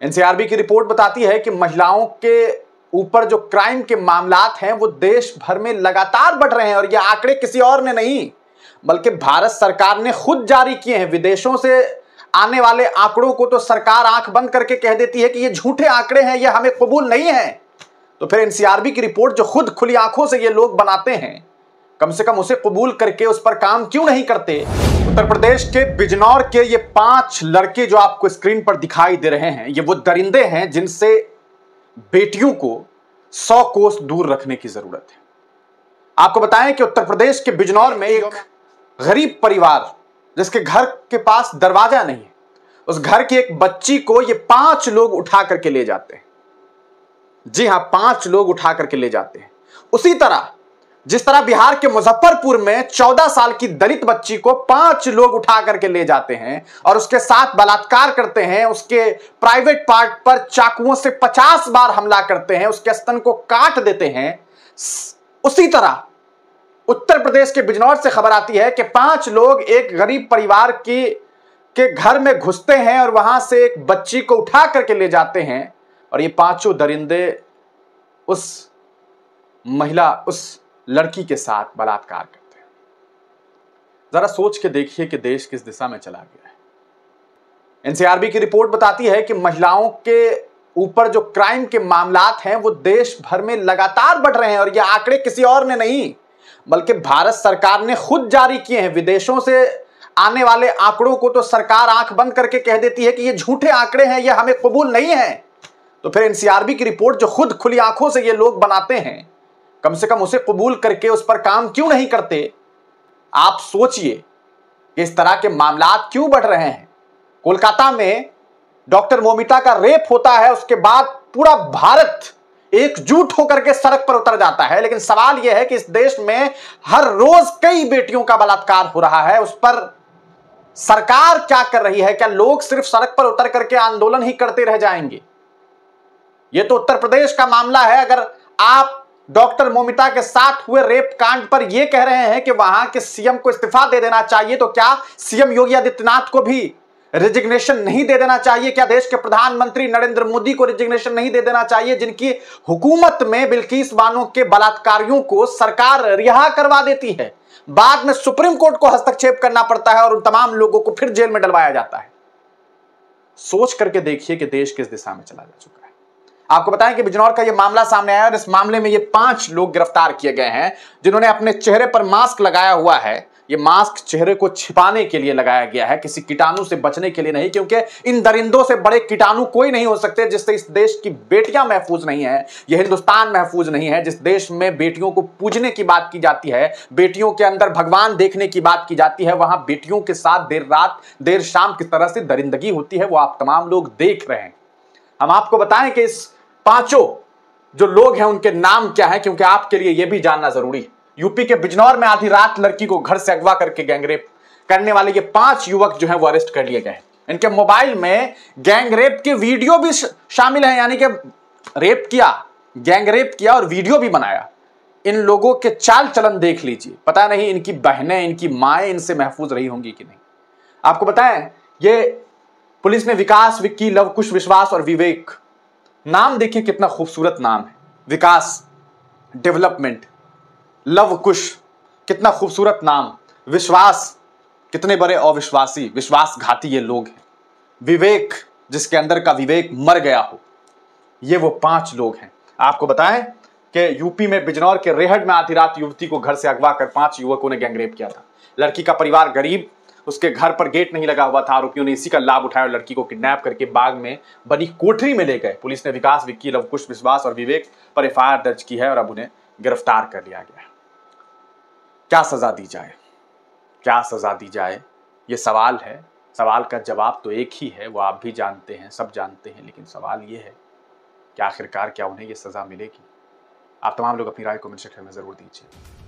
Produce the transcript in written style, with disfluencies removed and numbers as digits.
NCRB की report बताती है कि महिलाओं के ऊपर जो क्राइम के मामलात हैं वो देश भर में लगातार बढ़ रहे हैं और ये आंकड़े किसी और ने नहीं बल्कि भारत सरकार ने खुद जारी किए हैं। विदेशों से आने वाले आंकड़ों को तो सरकार आंख बंद करके कह देती है कि ये झूठे आंकड़े हैं, ये हमें कबूल नहीं है। तो फिर एनसीआरबी की रिपोर्ट जो खुद खुली आंखों से ये लोग बनाते हैं, कम से कम उसे कबूल करके उस पर काम क्यों नहीं करते। उत्तर प्रदेश के बिजनौर के ये 5 लड़के जो आपको स्क्रीन पर दिखाई दे रहे हैं, ये वो दरिंदे हैं जिनसे बेटियों को 100 कोस दूर रखने की जरूरत है। आपको बताएं कि उत्तर प्रदेश के बिजनौर में एक गरीब परिवार जिसके घर के पास दरवाजा नहीं है, उस घर की एक बच्ची को ये 5 लोग उठा करके ले जाते हैं। जी हां, 5 लोग उठा करके ले जाते हैं। उसी तरह जिस तरह बिहार के मुजफ्फरपुर में 14 साल की दलित बच्ची को 5 लोग उठा करके ले जाते हैं और उसके साथ बलात्कार करते हैं, उसके प्राइवेट पार्ट पर चाकुओं से 50 बार हमला करते हैं, उसके स्तन को काट देते हैं, उसी तरह उत्तर प्रदेश के बिजनौर से खबर आती है कि 5 लोग एक गरीब परिवार के घर में घुसते हैं और वहां से एक बच्ची को उठा करके ले जाते हैं और ये 5 दरिंदे उस महिला, उस लड़की के साथ बलात्कार करते हैं। जरा सोच के देखिए कि देश किस दिशा में चला गया है। एनसीआरबी की रिपोर्ट बताती है कि महिलाओं के ऊपर जो क्राइम के मामलात हैं वो देश भर में लगातार बढ़ रहे हैं और ये आंकड़े किसी और ने नहीं बल्कि भारत सरकार ने खुद जारी किए हैं। विदेशों से आने वाले आंकड़ों को तो सरकार आंख बंद करके कह देती है कि ये झूठे आंकड़े हैं, ये हमें कबूल नहीं है। तो फिर एनसीआरबी की रिपोर्ट जो खुद खुली आंखों से ये लोग बनाते हैं, कम से कम उसे कबूल करके उस पर काम क्यों नहीं करते। आप सोचिए कि इस तरह के मामलात क्यों बढ़ रहे हैं। कोलकाता में डॉक्टर मोमिता का रेप होता है, उसके बाद पूरा भारत एकजुट होकर के सड़क पर उतर जाता है, लेकिन सवाल यह है कि इस देश में हर रोज कई बेटियों का बलात्कार हो रहा है, उस पर सरकार क्या कर रही है। क्या लोग सिर्फ सड़क पर उतर करके आंदोलन ही करते रह जाएंगे। यह तो उत्तर प्रदेश का मामला है। अगर आप डॉक्टर मोमिता के साथ हुए रेप कांड पर यह कह रहे हैं कि वहां के सीएम को इस्तीफा दे देना चाहिए, तो क्या सीएम योगी आदित्यनाथ को भी रेजिग्नेशन नहीं दे देना चाहिए। क्या देश के प्रधानमंत्री नरेंद्र मोदी को रेजिग्नेशन नहीं दे देना चाहिए, जिनकी हुकूमत में बिल्किस बानो के बलात्कारियों को सरकार रिहा करवा देती है, बाद में सुप्रीम कोर्ट को हस्तक्षेप करना पड़ता है और उन तमाम लोगों को फिर जेल में डलवाया जाता है। सोच करके देखिए कि देश किस दिशा में चला जा चुका है। आपको बताएं कि बिजनौर का यह मामला सामने आया और इस मामले में ये 5 लोग गिरफ्तार किए गए हैं जिन्होंने अपने चेहरे पर मास्क लगाया हुआ है। ये मास्क चेहरे को छिपाने के लिए लगाया गया है, किसी कीटाणु से बचने के लिए नहीं, क्योंकि इन दरिंदों से बड़े कीटाणु कोई नहीं हो सकते जिससे इस देश की बेटियां महफूज नहीं है, ये हिंदुस्तान महफूज नहीं है। जिस देश में बेटियों को पूजने की बात की जाती है, बेटियों के अंदर भगवान देखने की बात की जाती है, वहां बेटियों के साथ देर रात देर शाम किस तरह से दरिंदगी होती है वो आप तमाम लोग देख रहे हैं। हम आपको बताएं कि इस 5 जो लोग हैं उनके नाम क्या है, क्योंकि आपके लिए यह भी जानना जरूरी है। यूपी के बिजनौर में आधी रात लड़की को घर से अगवा करके गैंगरेप करने वाले ये 5 युवक जो हैं वो अरेस्ट कर लिए गए। इनके मोबाइल में गैंगरेप के वीडियो भी शामिल हैं, यानी कि रेप किया, गैंगरेप किया और वीडियो भी बनाया। इन लोगों के चाल चलन देख लीजिए, पता नहीं इनकी बहनें, इनकी माएं इनसे महफूज रही होंगी कि नहीं। आपको बताएं, ये पुलिस ने विकास, विक्की, लवकुश, विश्वास और विवेक, नाम देखिए कितना खूबसूरत नाम है। विकास, डेवलपमेंट, लवकुश, कितना खूबसूरत नाम, विश्वास, कितने बड़े अविश्वासी, विश्वासघाती ये लोग हैं। विवेक, जिसके अंदर का विवेक मर गया हो, ये वो 5 लोग हैं। आपको बताएं कि यूपी में बिजनौर के रेहड़ में आधी रात युवती को घर से अगवा कर 5 युवकों ने गैंगरेप किया था। लड़की का परिवार गरीब, उसके घर पर गेट नहीं लगा हुआ था। आरोपियों ने इसी का लाभ उठाया और लड़की को किडनैप करके बाग में बनी कोठरी में ले गए। पुलिस ने विकास, विक्की, लवकुश, विश्वास और विवेक पर एफआईआर दर्ज की है और अब उन्हें गिरफ्तार कर लिया गया। क्या सजा दी जाए, क्या सजा दी जाए, ये सवाल है। सवाल का जवाब तो एक ही है, वो आप भी जानते हैं, सब जानते हैं, लेकिन सवाल ये है कि आखिरकार क्या उन्हें ये सजा मिलेगी। आप तमाम लोग अपनी राय कमेंट सेक्शन में जरूर दीजिए।